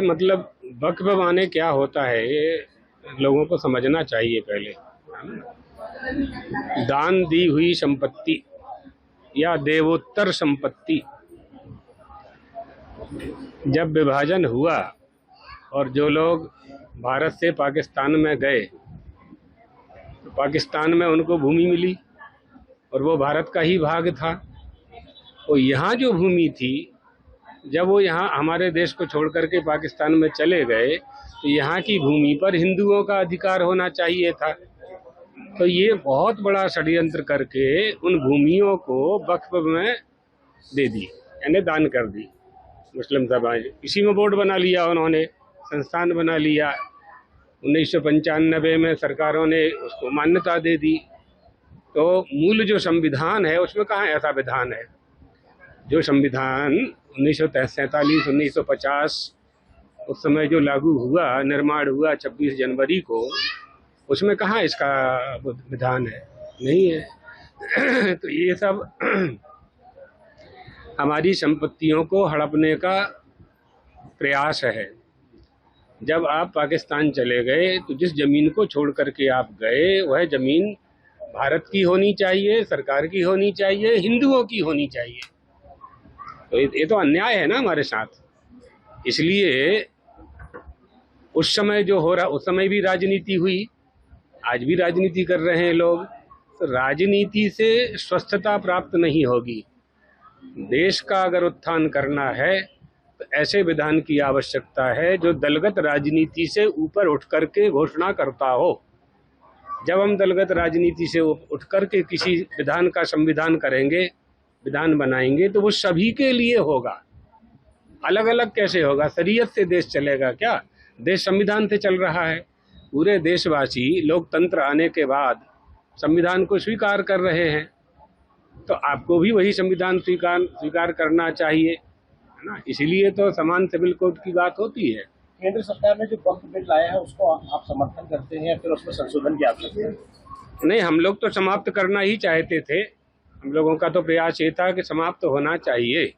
मतलब वक्फ माने क्या होता है ये लोगों को समझना चाहिए पहले। दान दी हुई संपत्ति या देवोत्तर संपत्ति। जब विभाजन हुआ और जो लोग भारत से पाकिस्तान में गए तो पाकिस्तान में उनको भूमि मिली और वो भारत का ही भाग था। तो यहाँ जो भूमि थी, जब वो यहाँ हमारे देश को छोड़ करके पाकिस्तान में चले गए तो यहाँ की भूमि पर हिंदुओं का अधिकार होना चाहिए था। तो ये बहुत बड़ा षड्यंत्र करके उन भूमियों को वक्फ में दे दी, यानी दान कर दी मुस्लिम समाज। इसी में बोर्ड बना लिया उन्होंने, संस्थान बना लिया। 1995 में सरकारों ने उसको मान्यता दे दी। तो मूल जो संविधान है उसमें कहाँ ऐसा विधान है। जो संविधान 1947, 1950 उस समय जो लागू हुआ, निर्माण हुआ 26 जनवरी को, उसमें कहाँ इसका विधान है? नहीं है। तो ये सब हमारी संपत्तियों को हड़पने का प्रयास है। जब आप पाकिस्तान चले गए तो जिस जमीन को छोड़ करके आप गए वह जमीन भारत की होनी चाहिए, सरकार की होनी चाहिए, हिंदुओं की होनी चाहिए। तो ये तो अन्याय है ना हमारे साथ। इसलिए उस समय जो हो रहा, उस समय भी राजनीति हुई, आज भी राजनीति कर रहे हैं लोग। तो राजनीति से स्वस्थता प्राप्त नहीं होगी। देश का अगर उत्थान करना है तो ऐसे विधान की आवश्यकता है जो दलगत राजनीति से ऊपर उठ करके घोषणा करता हो। जब हम दलगत राजनीति से उठ करके किसी विधान का संविधान करेंगे, विधान बनाएंगे, तो वो सभी के लिए होगा। अलग अलग कैसे होगा? शरीयत से देश चलेगा क्या? देश संविधान से चल रहा है। पूरे देशवासी लोकतंत्र आने के बाद संविधान को स्वीकार कर रहे हैं, तो आपको भी वही संविधान स्वीकार करना चाहिए, है ना। इसीलिए तो समान सिविल कोड की बात होती है। केंद्र सरकार ने जो वक्फ बिल लाया है उसको आप समर्थन करते हैं या फिर उसमें संशोधन की आवश्यकता है? नहीं, हम लोग तो समाप्त करना ही चाहते थे। हम लोगों का तो प्रयास ये था कि समाप्त होना चाहिए।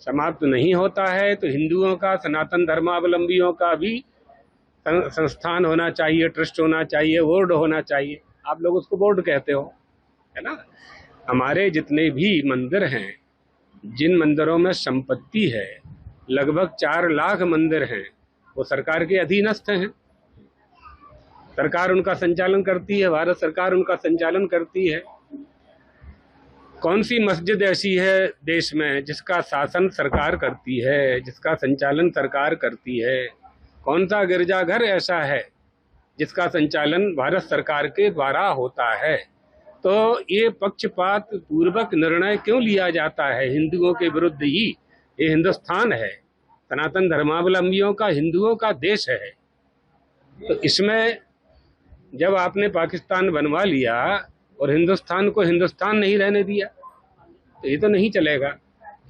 समाप्त नहीं होता है तो हिंदुओं का, सनातन धर्मावलंबियों का भी संस्थान होना चाहिए, ट्रस्ट होना चाहिए, बोर्ड होना चाहिए। आप लोग उसको बोर्ड कहते हो, है ना। हमारे जितने भी मंदिर हैं, जिन मंदिरों में संपत्ति है, लगभग 4 लाख मंदिर हैं, वो सरकार के अधीनस्थ हैं। सरकार उनका संचालन करती है, भारत सरकार उनका संचालन करती है। कौन सी मस्जिद ऐसी है देश में जिसका शासन सरकार करती है, जिसका संचालन सरकार करती है? कौन सा गिरजाघर ऐसा है जिसका संचालन भारत सरकार के द्वारा होता है? तो ये पक्षपात पूर्वक निर्णय क्यों लिया जाता है हिंदुओं के विरुद्ध ही? ये हिंदुस्तान है, सनातन धर्मावलंबियों का, हिंदुओं का देश है। तो इसमें जब आपने पाकिस्तान बनवा लिया और हिंदुस्तान को हिंदुस्तान नहीं रहने दिया, तो ये तो नहीं चलेगा।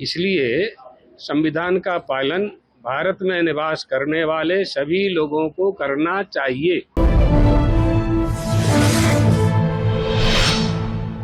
इसलिए संविधान का पालन भारत में निवास करने वाले सभी लोगों को करना चाहिए।